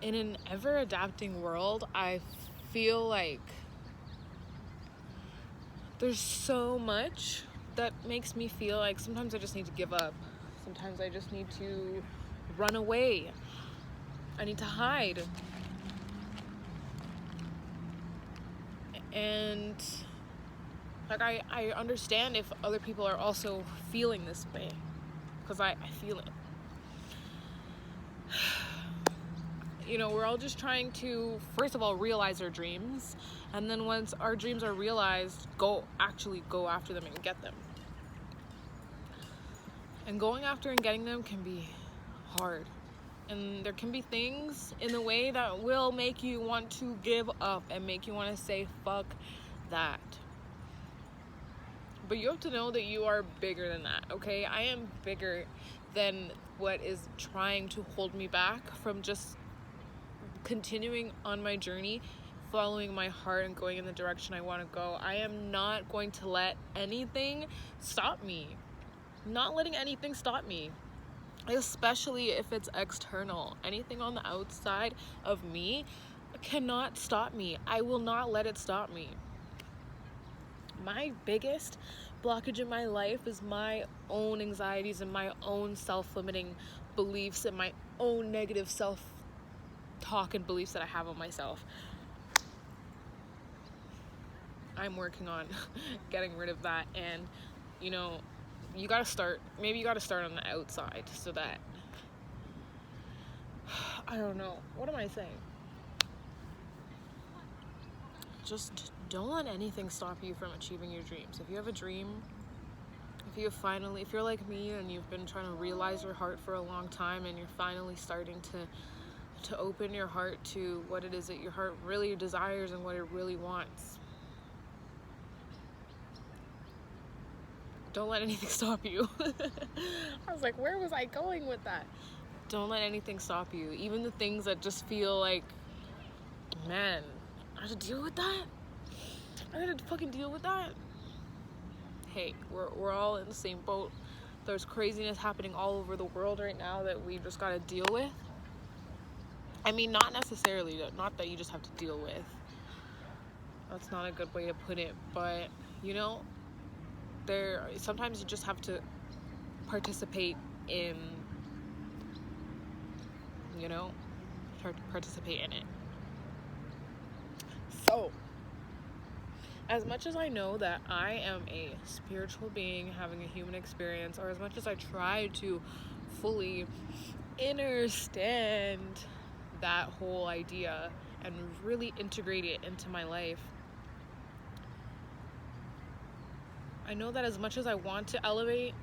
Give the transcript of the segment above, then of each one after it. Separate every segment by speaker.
Speaker 1: in an ever adapting world, I feel like there's so much that makes me feel like sometimes I just need to give up. Sometimes I just need to run away. I need to hide. And like I understand if other people are also feeling this way, because I feel it. You know, we're all just trying to, first of all, realize our dreams, and then once our dreams are realized, go after them and get them. And going after and getting them can be hard, and there can be things in the way that will make you want to give up and make you want to say fuck that. But you have to know that you are bigger than that, okay? I am bigger than what is trying to hold me back from just continuing on my journey, following my heart and going in the direction I want to go. I am not going to let anything stop me. Not letting anything stop me, especially if it's external. Anything on the outside of me cannot stop me. I will not let it stop me. My biggest blockage in my life is my own anxieties and my own self-limiting beliefs and my own negative self-talk and beliefs that I have on myself. I'm working on getting rid of that, and you know, you gotta start on the outside so that, I don't know, what am I saying? Just don't let anything stop you from achieving your dreams. If you have a dream, if you're like me and you've been trying to realize your heart for a long time and you're finally starting to open your heart to what it is that your heart really desires and what it really wants, don't let anything stop you. I was like, where was I going with that? Don't let anything stop you. Even the things that just feel like, man, I have to deal with that? I had to fucking deal with that? Hey, we're all in the same boat. There's craziness happening all over the world right now that we just gotta deal with. I mean, not necessarily, not that you just have to deal with. That's not a good way to put it, but you know, sometimes you just have to participate in, participate in it. So, as much as I know that I am a spiritual being having a human experience, or as much as I try to fully understand that whole idea and really integrate it into my life, I know that as much as I want to elevate,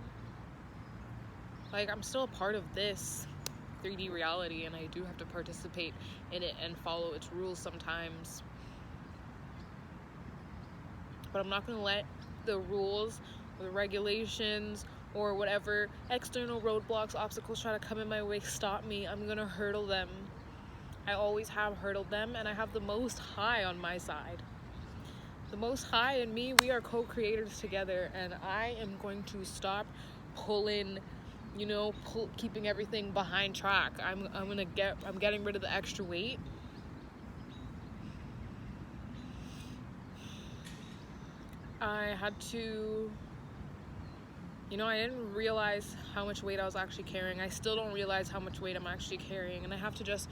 Speaker 1: like, I'm still a part of this 3D reality, and I do have to participate in it and follow its rules sometimes. But I'm not going to let the rules or the regulations or whatever external roadblocks, obstacles try to come in my way stop me. I'm going to hurdle them. I always have hurdled them, and I have the Most High on my side. The Most High and me, we are co-creators together, and I am going to stop pulling, keeping everything behind track. I'm getting rid of the extra weight. I had to, I didn't realize how much weight I was actually carrying. I still don't realize how much weight I'm actually carrying, and I have to just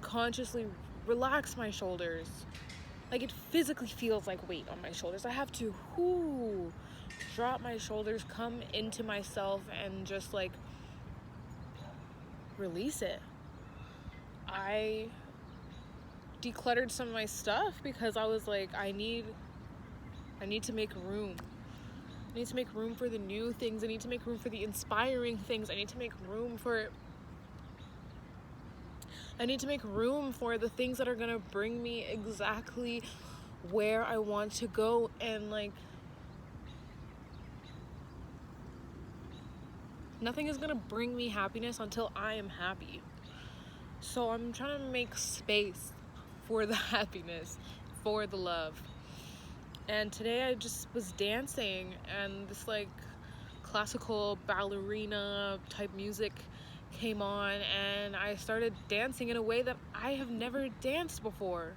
Speaker 1: consciously relax my shoulders. Like, it physically feels like weight on my shoulders. I have to drop my shoulders, come into myself, and just like release it. I decluttered some of my stuff because I was like, I need to make room. I need to make room for the new things. I need to make room for the inspiring things. I need to make room for the things that are gonna bring me exactly where I want to go. And like, nothing is gonna bring me happiness until I am happy. So I'm trying to make space for the happiness, for the love. And today I just was dancing, and this like classical ballerina type music came on, and I started dancing in a way that I have never danced before.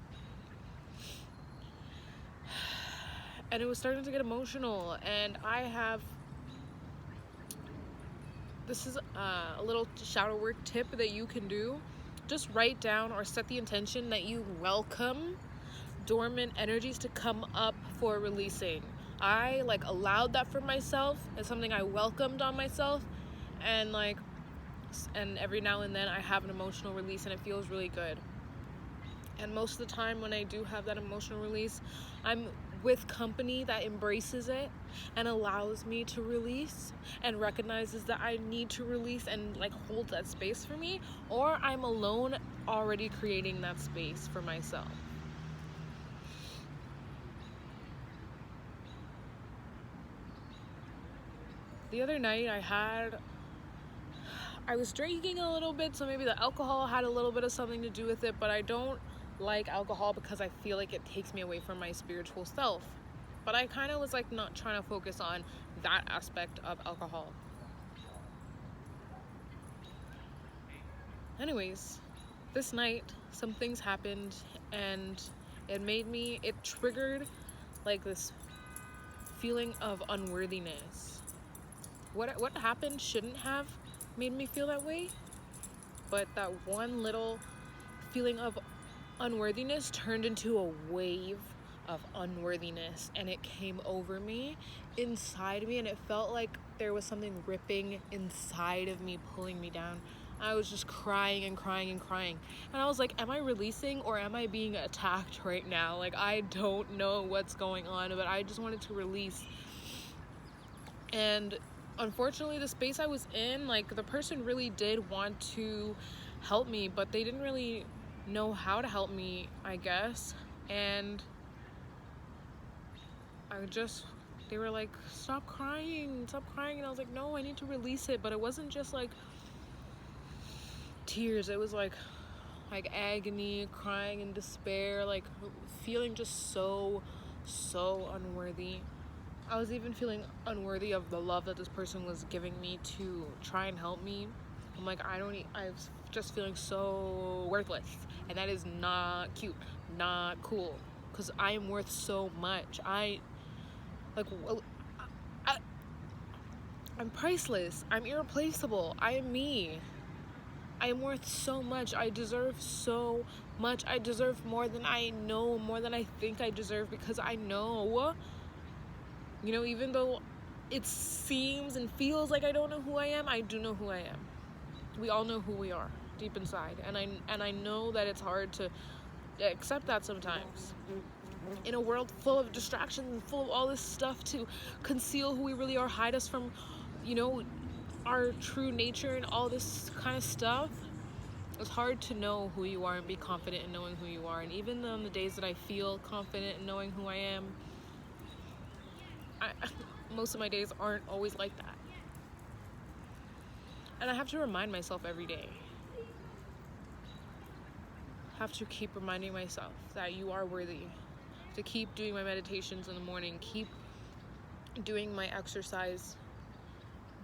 Speaker 1: And it was starting to get emotional, and this is a little shadow work tip that you can do. Just write down or set the intention that you welcome dormant energies to come up for releasing. I allowed that for myself. It's something I welcomed on myself, and every now and then I have an emotional release, and it feels really good. And most of the time when I do have that emotional release, I'm with company that embraces it and allows me to release and recognizes that I need to release and hold that space for me, or I'm alone already creating that space for myself. The other night I was drinking a little bit, so maybe the alcohol had a little bit of something to do with it, but I don't like alcohol because I feel like it takes me away from my spiritual self. But I kind of was not trying to focus on that aspect of alcohol. Anyways, this night some things happened, and it triggered this feeling of unworthiness. What happened shouldn't have made me feel that way, but that one little feeling of unworthiness turned into a wave of unworthiness, and it came over me, inside me, and it felt like there was something ripping inside of me, pulling me down. I was just crying and crying and crying, and I was like, am I releasing or am I being attacked right now? I don't know what's going on, but I just wanted to release. And unfortunately, the space I was in, the person really did want to help me, but they didn't really know how to help me, I guess. And they were like, stop crying. And I was like, no, I need to release it. But it wasn't just tears. It was like agony, crying and despair, feeling just so unworthy. I was even feeling unworthy of the love that this person was giving me to try and help me. I'm like, I was just feeling so worthless, and that is not cute, not cool, because I am worth so much. I'm priceless. I'm irreplaceable. I am me. I am worth so much. I deserve so much. I deserve more than I know, more than I think I deserve, because I know, even though it seems and feels like I don't know who I am, I do know who I am. We all know who we are deep inside, and I know that it's hard to accept that sometimes. In a world full of distractions and full of all this stuff to conceal who we really are, hide us from, our true nature and all this kind of stuff, it's hard to know who you are and be confident in knowing who you are. And even on the days that I feel confident in knowing who I am, most of my days aren't always like that. And I have to remind myself every day. I have to keep reminding myself that you are worthy. To keep doing my meditations in the morning, keep doing my exercise,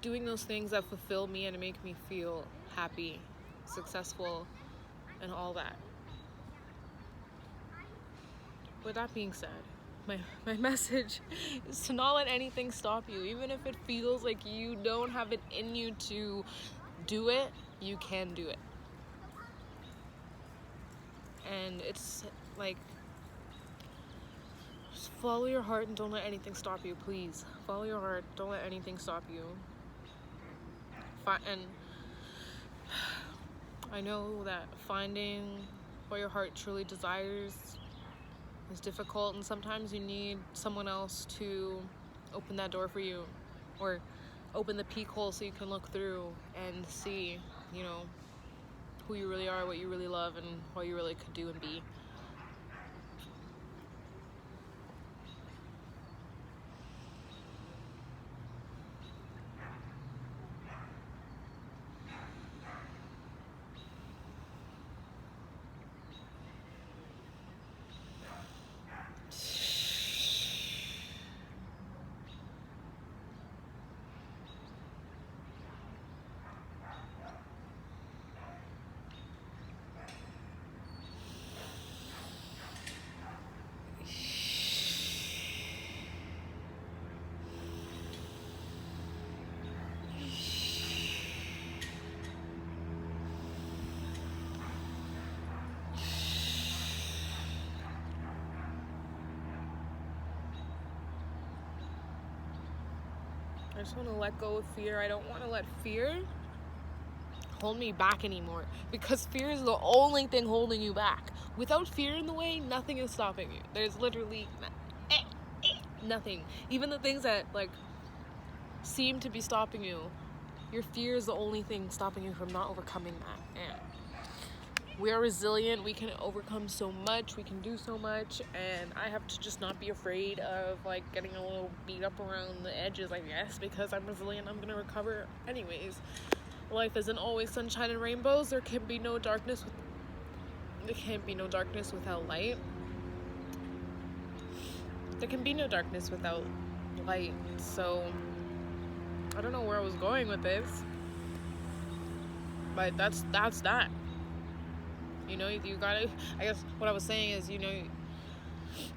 Speaker 1: doing those things that fulfill me and make me feel happy, successful, and all that. With that being said, my message is to not let anything stop you. Even if it feels like you don't have it in you to do it, you can do it. And it's just follow your heart and don't let anything stop you, please. Follow your heart, don't let anything stop you. And I know that finding what your heart truly desires is difficult, and sometimes you need someone else to open that door for you, or open the peek hole so you can look through and see, who you really are, what you really love, and what you really could do and be. I just want to let go of fear. I don't want to let fear hold me back anymore, because fear is the only thing holding you back. Without fear in the way, nothing is stopping you. There's literally nothing. Even the things that like seem to be stopping you, your fear is the only thing stopping you from not overcoming that. And we are resilient. We can overcome so much. We can do so much. And I have to just not be afraid of like getting a little beat up around the edges, I guess, because I'm resilient. I'm gonna recover anyways. Life isn't always sunshine and rainbows. There can be no darkness without light. There can be no darkness without light. So I don't know where I was going with this, but that's that. You know, you gotta, I guess what I was saying is, you know,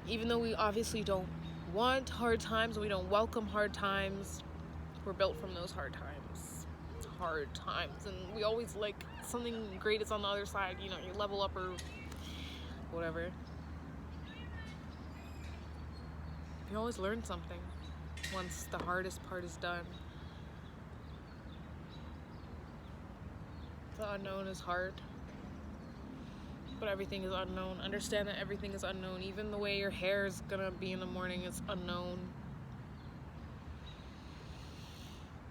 Speaker 1: even though we obviously don't want hard times, we don't welcome hard times, we're built from those hard times, and we always like something great is on the other side. You know, you level up or whatever, you always learn something once the hardest part is done. The unknown is hard, but everything is unknown. Understand that everything is unknown. Even the way your hair is gonna be in the morning is unknown.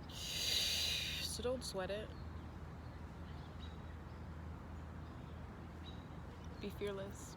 Speaker 1: So don't sweat it. Be fearless.